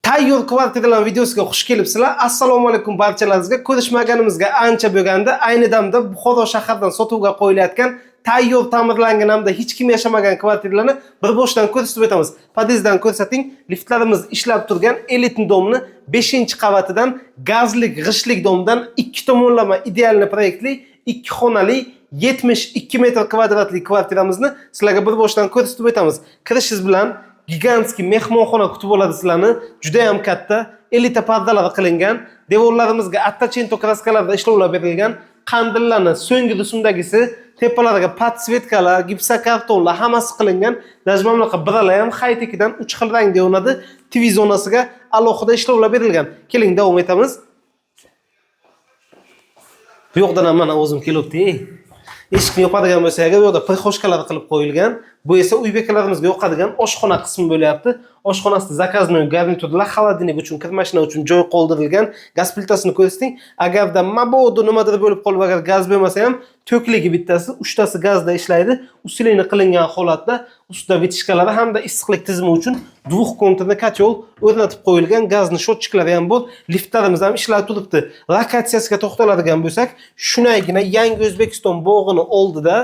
Tayyor kvartiralar videosiga xush kelibsizlar. Assalomu alaykum barchalaringizga. Ko'rishmaganimizga ancha bo'lganda, ayni damda Buxoro shahardan sotuvga qo'yilayotgan tayyor ta'mirlangan hamda hech kim yashamagan kvartiralarni bir boshdan ko'rsatib o'tamiz. Podyezddan ko'rsating. Liftlarimiz ishlab turgan elit domni 5-qavatidan gazlik, g'ishtlik domdan 2 tomonlama idealni proyektli 2 xonali 72 metr kvadratli kvartiramizni sizlarga bir boshdan ko'rsatib o'tamiz. Kirishingiz bilan gigantskiy mehmonxona kutib oladi sizlarni. Juda ham katta, elita pardalar qilingan, devorlarimizga attachento kraskalarda ishlovlar berilgan, qandillarni so'nggi rusumdagisi, tepalariga podsvetkalar, gipsokartonlar hammasi qilingan. Dajmamlaqa birala ham high-techdan 3 xil rangda yonadi. TV zonasiga alohida ishlovlar berilgan. Keling davom etamiz. Bu yoqdan ham mana o'zim kelibdi. Eshikni yopadigan bo'lsa, agar bu yerda prixoshkalar qilib qo'yilgan. Bu esa uy bekalarimizga yoqadigan oshxona qismi bo'lyapti. Oshxonasida zakaznoy garniturlar, xolodilnik uchun, kir mashina uchun joy qoldirilgan. Gaz plitasini ko'rsating. Agarda mabodo nimadir bo'lib qolib, agar gaz bo'lmasa ham, to'kligi bittasi, 3 tasi gazda ishlaydi. Usilini qilingan holatda ustida vitishkalari hamda issiqlik tizimi uchun dvux-konturli kotel o'rnatib qo'yilgan. Gazni shotchiklari ham bor. Liftlarimiz ham ishlab turibdi. Lokatsiyasiga to'xtaladigan bo'lsak, shunagina Yangi O'zbekiston bog'ini oldida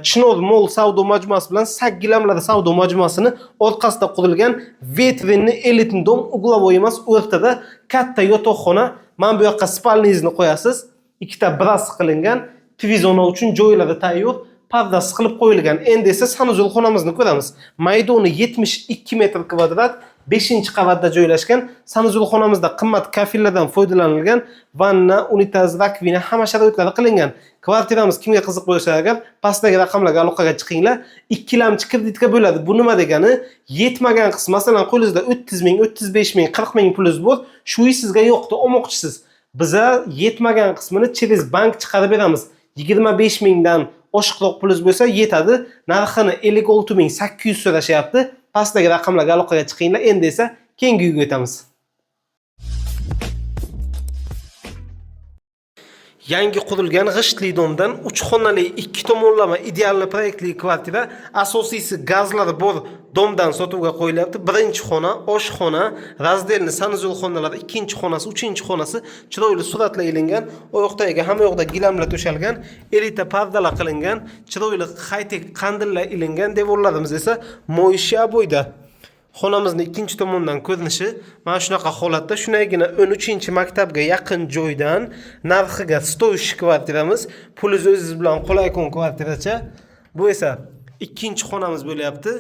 Chinor Mall savdo majmuasi bilan Saggilamlar savdo majmuasini orqasida qurilgan vetrinni elit dom uglovoy emas, o'rtada katta yotoqxona. Mana bu yoqqa spalningizni qo'yasiz. Ikkita bras qilingan, TV zona uchun joylari tayyor, pardasi qilib qo'yilgan. Endi esa sanuzul xonamizni ko'ramiz. Maydoni 72 metr kvadrat, 5-qavatda joylashgan. Sanuzul xonamizda qimmat kafillardan foydalanilgan, vanna, unitaz, rakvina hamma sharoitlari qilingan. Kvartiramiz kimga qiziq bo'lsa agar pastdagi raqamlarga aloqaga chiqinglar. 2 lamchi kreditga bo'ladi. Bu nima degani? Yetmagan qism, masalan, qo'lingizda 30 ming, 35 ming, 40 ming pulingiz bor, shu sizga yo'qdi, olmoqchisiz. Biza yetmagan qismini через bank chiqarib beramiz. 25 mingdan oshiqroq pulingiz bo'lsa yetadi. Narxini 56.800 so'rashyapti. Pastdagi raqamlarga aloqaga chiqinglar. Endi esa keyingi uyga o'tamiz. Yangi qurilgan g'ishtli domdan 3 xonali 2 tomonlama idealni proyektli kvartira, asosiysi gazlari bor domdan sotuvga qo'yilyapti. Birinchi xona, oshxona, razdelni sanuzul xonalar, ikkinchi xonasi, uchinchi xonasi chiroyli suratlar ilingan, oyoqdagi hamma yoqda gilamlar to'shalgan, elita pardalar qilingan, chiroyli high-tech qandillar ilingan, devorlarimiz esa mo'ysha bo'yda. Xonamizning ikkinchi tomondan ko'rinishi mana shunaqa holatda, shunagina 13-maktabga yaqin joydan narxiga stoyish kvartiramiz. Pulingiz o'zingiz bilan qulay-kun kvartiracha. Bu esa ikkinchi xonamiz bo'lyapti.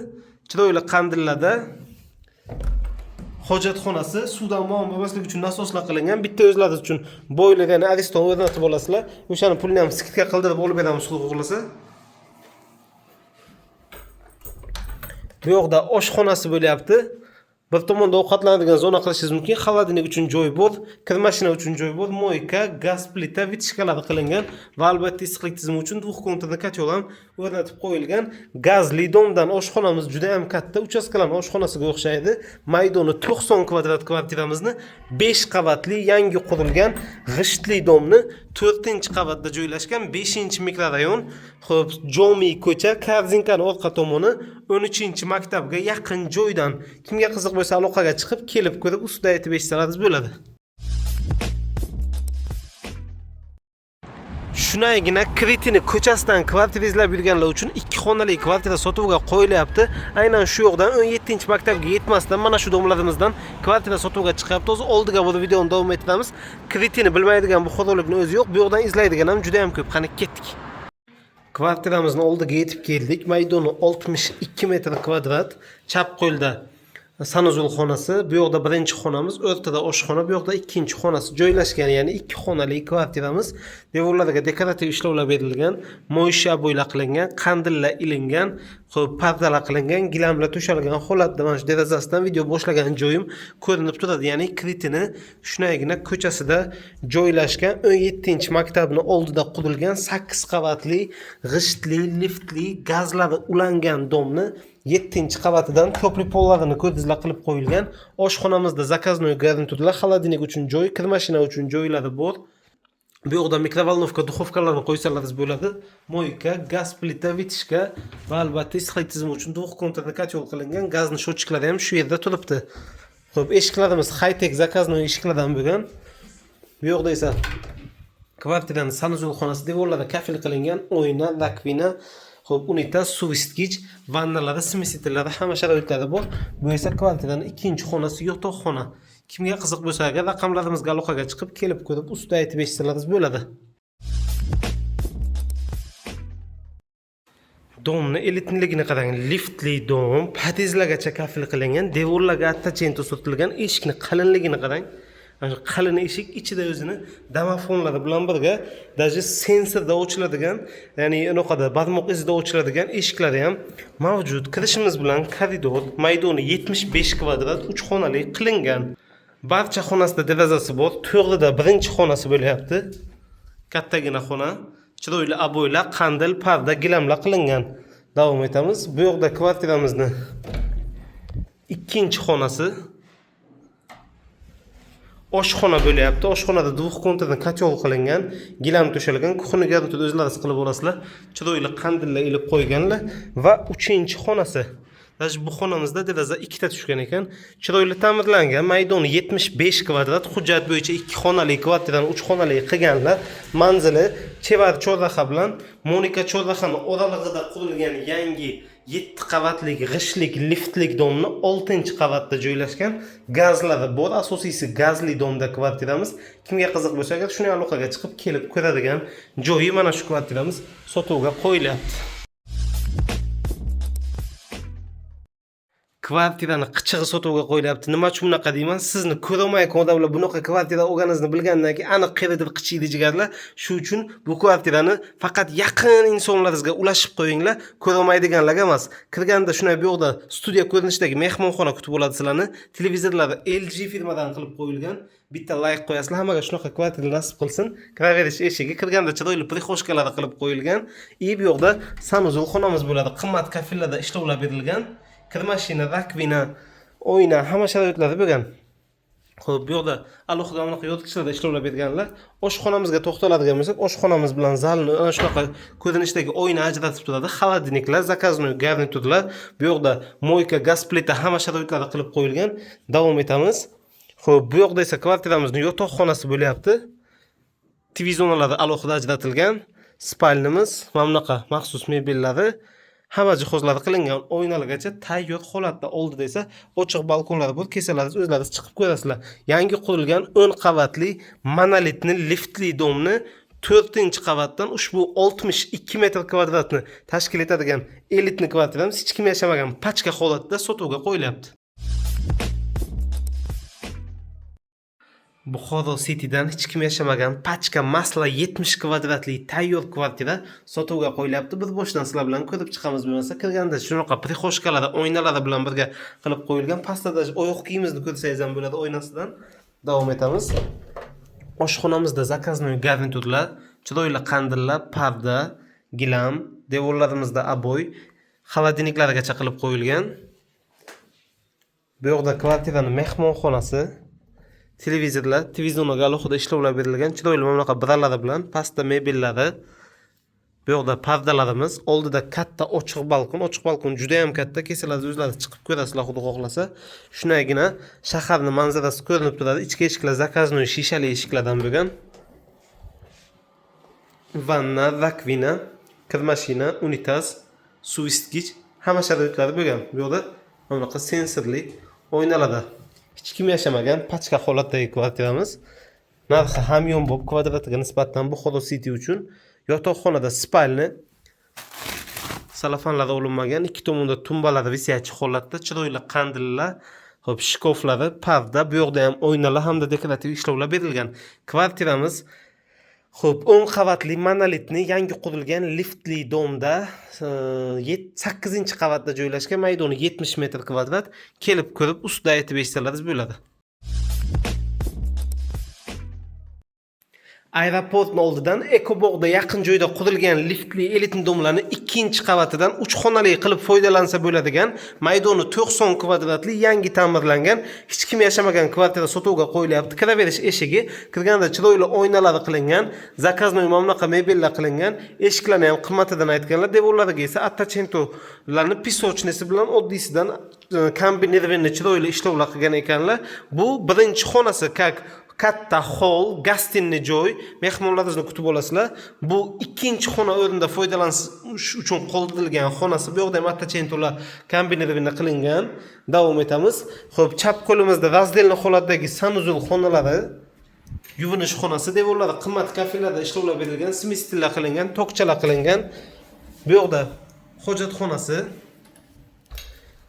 Chiroyli qandillarda hojatxonasi, suvdan muammo bo'lmasligi uchun nasoslar qilingan. Bitta o'zlaringiz uchun boylik, ya'ni ariston o'rnatib olasizlar. O'shani pulni ham skidka qildirib olib beramiz, xudo xohlasa. Bu yoqda oshxonasi bo'lyapti. Bir tomonda ovqatlanadigan zona qilishingiz mumkin. Xolodilnik uchun joy bor, kir mashina uchun joy bor, moyka, gaz plita, vitishkalar qilingan va albatta issiqlik tizimi uchun dvux-konturli kotel ham o'rnatib qo'yilgan. Gazli domdan oshxonamiz juda ham katta, uchastkalarning oshxonasiga o'xshaydi. Maydoni 90 kvadrat kvartiramizni 5 qavatli yangi qurilgan g'ishtli domni 4-qavatda joylashgan 5-mikrorayon, xo'p, Jomiy ko'cha, Korzinkani orqa tomoni 13-maktabga yaqin joydan. Kimga qiziq bo'lsa aloqaga chiqib, kelib ko'rib, ustida aytib eshitsalaringiz bo'ladi. Shunagina Kritini ko'chasidan kvartira izlab yurganlar uchun 2 xonali kvartira sotuvga qo'yilyapti. Aynan shu yoqdan 17-maktabga yetmasdan mana shu domlarimizdan kvartira sotuvga chiqyapti. O'zi oldiga bu videoni davom ettiramiz. Kritini bilmaydigan bu xo'rolikning o'zi yo'q. Bu yoqdan izlaydigan ham juda ham ko'p. Qani ketdik. Kvartiramizni oldiga yetib keldik. Maydoni 62 metr kvadrat, chap qo'lda sanuzul xonasi, bu yoqda birinchi xonamiz, o'rtada oshxona, bu yoqda ikkinchi xonasi joylashgan, ya'ni 2 xonali kvartiramiz. Devorlariga dekorativ ishlovlar berilgan, mo'ysha bo'ylar qilingan, qandillar ilingan, xo'p, pardalar qilingan, gilamlar to'shalgan holatda mana shu derazasidan video boshlagan joyim ko'rinib turadi. Ya'ni Kritini shunagina ko'chasida joylashgan 17-maktabni oldida qurilgan 8 qavatli g'ishtli, liftli, gazlari ulangan domni 7-qavatidan ko'prik pollarini ko'rdingizlar qilib qo'yilgan. Oshxonamizda zakaznoy garniturlar, xolodilnik uchun joy, kir mashina uchun joylari bor. Bu yoqda mikrovolnovka, duxovkalarni qo'ysalaringiz bo'ladi. Moyka, gaz plita, vitishka va albatta issiqlik tizimi uchun dvux-konturli kotel qilingan. Gazni shotchiklari ham shu yerda turibdi. Xo'p, eshiklarimiz high-tech zakaznoy eshiklardan bo'lgan. Bu yoqda esa kvartiraning sanuzul xonasi devorlari kafil qilingan, oyna, rakvina, xo'p, unitaz, suv isitgich, vannalari, smesitlari hamma sharoitlari bor. Bu esa kvartiraning ikkinchi xonasi, yotoqxona. Kimga qiziq bo'lsa agar raqamlarimizga aloqaga chiqib, kelib ko'rib, ustida aytib eshitsalaringiz bo'ladi. Domni elitniligini qarang, liftli dom, patizlargacha kafil qilingan, devorlarga attachento surtilgan, eshikning qalinligini qarang. Ana qalin eshik ichida o'zini domofonlari bilan birga, даже sensorda ochiladigan, ya'ni unoqada barmoq izida ochiladigan eshiklari ham mavjud. Kirishimiz bilan koridor, maydoni 75 kvadrat, 3 xonali qilingan. Barcha xonasida derazasi bor. To'g'rida birinchi xonasi bo'lyapti. Kattagina xona. Chiroyli aboylar, qandil, parda, gilamlar qilingan. Davom etamiz. Bu yoqda kvartiramizni ikkinchi xonasi. Oshxona bo'lyapti. Oshxonada двухконтурный котел qilingan, gilam to'shalgan, kuxni garnituri o'zlaringiz qilib olasizlar. Chiroyli qandillar ilib qo'yganlar va 3-xonasi. Даже bu xonamizda deraza ikkita tushgan ekan. Chiroyli ta'mirlangan, maydoni 75 kvadrat, hujjat bo'yicha 2 xonali kvartirani 3 xonali qilganlar. Manzili chevar chorraha bilan Monika chorrahani oralig'ida qurilgan yangi 7 qavatlik g'ishlik liftlik domni 6-qavatda joylashgan. Gazlari bor, asosiysi gazli domda kvartiramiz. Kimga qiziq bo'lsa agar shuni aloqaga chiqib kelib ko'radigan joyi mana shu kvartiramiz sotuvga qo'yilyapti. Kvartirani qichig'i sotuvga qo'yilyapti. Nima uchun bunaqa deyman? Sizni ko'rolmayotgan odamlar bunaqa kvartira olganingizni bilgandan keyin aniq qayerdir qichiydi jigarlar. Shu uchun bu kvartirani faqat yaqin insonlaringizga ulashib qo'yinglar, ko'rolmaydiganlarga emas. Kirganda shunday bu yoqda studiya ko'rinishidagi mehmonxona kutib oladi sizlarni. Televizorlari LG firmadan qilib qo'yilgan. Bitta like qo'yasizlar, hammaga shunaqa kvartira nasib qilsin. Kiraverish eshigi, kirganda chiroyli prixoshkalar qilib qo'yilgan. Bu yoqda sanuzul xonamiz bo'ladi. Qimmat kafillarda ishlovlar berilgan. Kir mashina, rakvina, oyna, hamma sharoitlari bo'lgan. Xo'p, bu yoqda alohida anaqa yo'lkichlarda ishlovlar berganlar. Oshxonamizga to'xtaladigan bo'lsak, oshxonamiz bilan zalni ana shunaqa ko'rinishdagi oyna ajratib turadi. Xolodilniklar, zakaznoy garniturlar, bu yoqda moyka, gaz plita hamma sharoitlari qilib qo'yilgan. Davom etamiz. Xo'p, bu yoqda esa kvartiramizning yotoqxonasi bo'lyapti. TV zonalari alohida ajratilgan. Spalnimiz, mana bunaqa maxsus mebellari, hamma jihozlari qilingan, oynalargacha tayyor holatda. Oldida esa ochiq balkonlar bor, kesalaringiz o'zlaringiz chiqib ko'rasizlar. Yangi qurilgan 10 qavatli monolitni liftli domni 4-qavatdan ushbu 62 metr kvadratni tashkil etadigan elitni kvartiramiz hech kim yashamagan pachka holatda sotuvga qo'yilyapti. Buxoro City'dan hech kim yashamagan pachka masla 70 kvadratli tayyor kvartira sotuvga qo'yilyapti. Biz boshdan sizlar bilan ko'rib chiqamiz, bo'lmasa kirganda shunaqa prixoshkalari, oynalari bilan birga qilib qo'yilgan. Pastada oyoq kiyimizni ko'rsangiz ham bo'ladi oynasidan. Davom etamiz. Oshxonamizda zakaznoy garniturlar, chiroyli qandillar, parda, gilam, devorlarimizda aboy, xolodilniklarigacha qilib qo'yilgan. Bu yoqda kvartiraning mehmonxonasi, televizorlar, televizioniga alohida ishlovlar berilgan, chiroyli bunaqa biralari bilan, pastda mebellari. Bu yoqda pardalarimiz, oldida katta ochiq balkon juda ham katta, kesalaringiz o'zlaringiz chiqib ko'rasizlar xudo xohlasa. Shunagina shaharning manzarasi ko'rinib turadi. Ichki eshiklar zakaznoy shishali eshiklardan bo'lgan. Vanna, rakvina, kir mashina, unitaz, suv isitgich hamma sharoitlari bo'lgan. Bu yoqda bunaqa sensorli oynalarda hech kim yashamagan pachka holatdagi kvartiramiz. Narxi hamyonbop kvadratiga nisbatan Buxoro City uchun. Yotoqxonada spalni salafanlar olinmagan, ikki tomonda tumbalar visyachi holatda, chiroyli qandillar, xo'p, shkoflari, parda, bu yoqda ham oynalar hamda dekorativ ishlovlar berilgan. Kvartiramiz xo'p, 10 qavatli monolitni yangi qurilgan liftli domda 8-qavatda joylashgan, maydoni 70 metr kvadrat. Kelib ko'rib, ustida aytib eshitsalaringiz bo'ladi. Aeroportning oldidan Ekobog'da yaqin joyda qurilgan liftli elitni domlarni 2-qavatidan 3 xonali qilib foydalansa bo'ladigan, maydoni 90 kvadratli yangi ta'mirlangan, hech kim yashamagan kvartira sotuvga qo'yilyapti. Kiraverish eshigi, kirganda chiroyli oynalari qilingan, zakaznoy mamlaqa mebellar qilingan, eshiklarni ham qimmatidan aytganlar, devorlariga esa attachentolarni pisochnisi bilan oddiysidan kombinirованный chiroyli ishlovlar qilgan ekanlar. Bu birinchi xonasi, как katta hol, gastinli joy, mehmonlaringizni kutib olasizlar. Bu ikkinchi xona o'rnida foydalanish uchun qoldirilgan xonasi. Bu yerda ham attachentolar kombinirованный qilingan. Davom etamiz. Xo'p, chap qo'limizda razdelni holatdagi sanuzul xonalari, yuvinish xonasi, devorlari qimmat kafellarda ishlovlar berilgan, smestillar qilingan, tokchalar qilingan. Bu yerda hojatxonasi.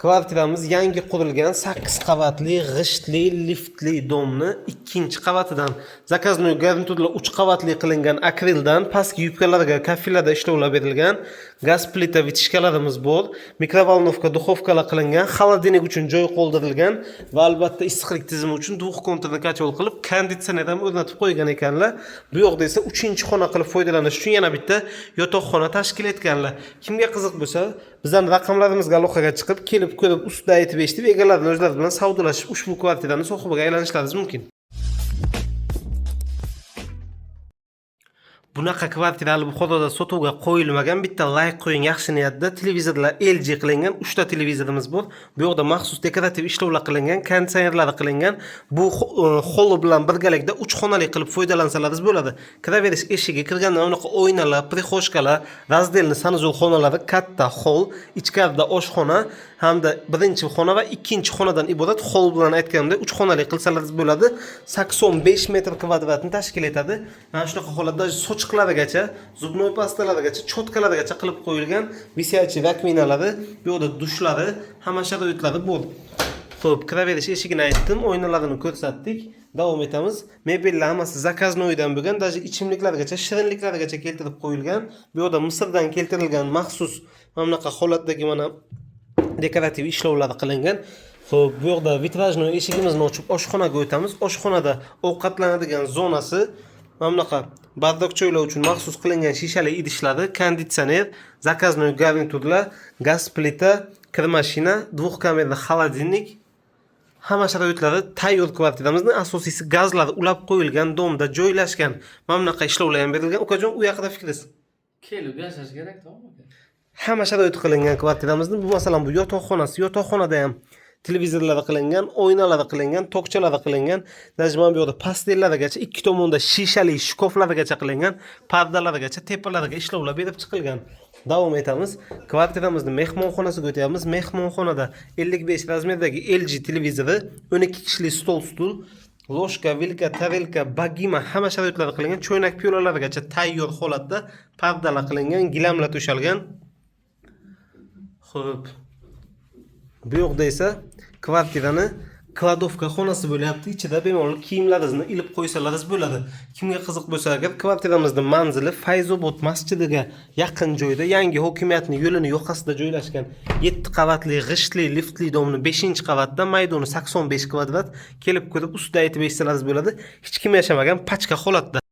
Kvartiramiz yangi qurilgan 8 qavatli, g'ishtli, liftli domni ikkinchi qavatidan zakaznoy garniturlar 3 qavatli qilingan akrildan pastki yubkalarga kafellarda ishlovlar berilgan. Gaz plita vitishkalarimiz bor. Mikrovolnovka, duxovkalar qilingan, xolodilnik uchun joy qoldirilgan va albatta issiqlik tizimi uchun duxov konturni kachol qilib, konditsioner ham o'rnatib qo'ygan ekanlar. Bu yoqda esa 3-xona qilib foydalanish uchun yana bitta yotoqxona tashkil etganlar. Kimga qiziq bo'lsa, bizning raqamlarimizga aloqaga chiqib, kelib ko'rib, ustida aytib eshitib, egalarining o'zlari bilan savdolashib, ushbu kvartirani sohibiga aylanishlaringiz mumkin. Bunaqa kvartirali Buxoroda sotuvga qo'yilmagan, bitta like qo'ying yaxshi niyatda. Televizorlar LG qilingan, 3 ta televizorimiz bor. Bu yerda maxsus dekorativ ishlovlar qilingan, konditsionerlar qilingan. Bu holi bilan birgalikda 3 xonali qilib foydalansalaringiz bo'ladi. Kiraverish eshigi, kirganda unaqa o'ynalar, prixoshkalar, razdelni sanuzul xonalari, katta hol, ichkarida oshxona hamda birinchi xona va ikkinchi xonadan iborat hol bilan aytganimda 3 xonali qilsalaringiz bo'ladi. 85 metr kvadratni tashkil etadi. Mana shunaqa holatda sochiqlarigacha, zubnoy pastalarigacha, cho'tkalarigacha qilib qo'yilgan, visyachi rakminalari, bu yerda dushlari, hamma sharoitlari bor. Xo'p, kiraverish eshigini aytdim, oynalarini ko'rsatdik. Davom etamiz. Mebellar hammasi zakaznoydan bo'lgan, даже ichimliklargacha, shirinliklargacha keltirib qo'yilgan. Bu yerda Misrdan keltirilgan maxsus mana bunaqa holatdagi mana dekorativ ishlovlar qilingan. Xo'p, bu yerda vitrajnoy eshigimizni ochib oshxonaga o'tamiz. Oshxonada ovqatlanadigan zonasi, mana bunaqa bardokchoylar uchun maxsus qilingan shishali idishlari, konditsioner, zakaznoy garniturlar, gaz plita, kir mashina, dvухкамерный xolodilnik, hamma sharoitlari tayyor kvartiramizning asosiysi gazlar ulab qo'yilgan domda joylashgan. Mana bunaqa ishlovlar ham berilgan. Ukajon, u haqida fikringiz? Kelib yashash kerak, to'g'rimi? Hamma sharoit qilingan kvartiramizning, bu masalan bu yotoqxonasi, yotoqxonada ham televizorlar qilingan, oynalar qilingan, tokchalar qilingan, najman bu yerda pastellarigacha, ikki tomonda shishali shkoflargacha qilingan, pardalargacha, tepalariga ishlovlar berib chiqilgan. Davom etamiz. Kvartiramizni mehmonxonasiga o'tyapmiz. Mehmonxonada 55 razmerdagi LG televizori, 12 kishilik stol-stul, loshka, vilka, tarelka, bagima hamma sharoitlari qilingan, choynak piyolalarigacha tayyor holatda pardalar qilingan, gilamlar to'shalgan. Xo'p. Bu yoqda esa kvartirani kladovka xonasi bo'lyapti. Ichida bemalol kiyimlaringizni ilib qo'ysalaringiz bo'ladi. Kimga qiziq bo'lsa agar, kvartiramizning manzili Fayzobod masjidiga yaqin joyda, yangi hokimiyatning yo'lini yoqasida joylashgan 7 qavatli g'ishtli liftli domni 5-qavatda, maydoni 85 kvadrat. Kelib ko'rib, ustida aytib eshitsalaringiz bo'ladi. Hech kim yashamagan pachka holatda.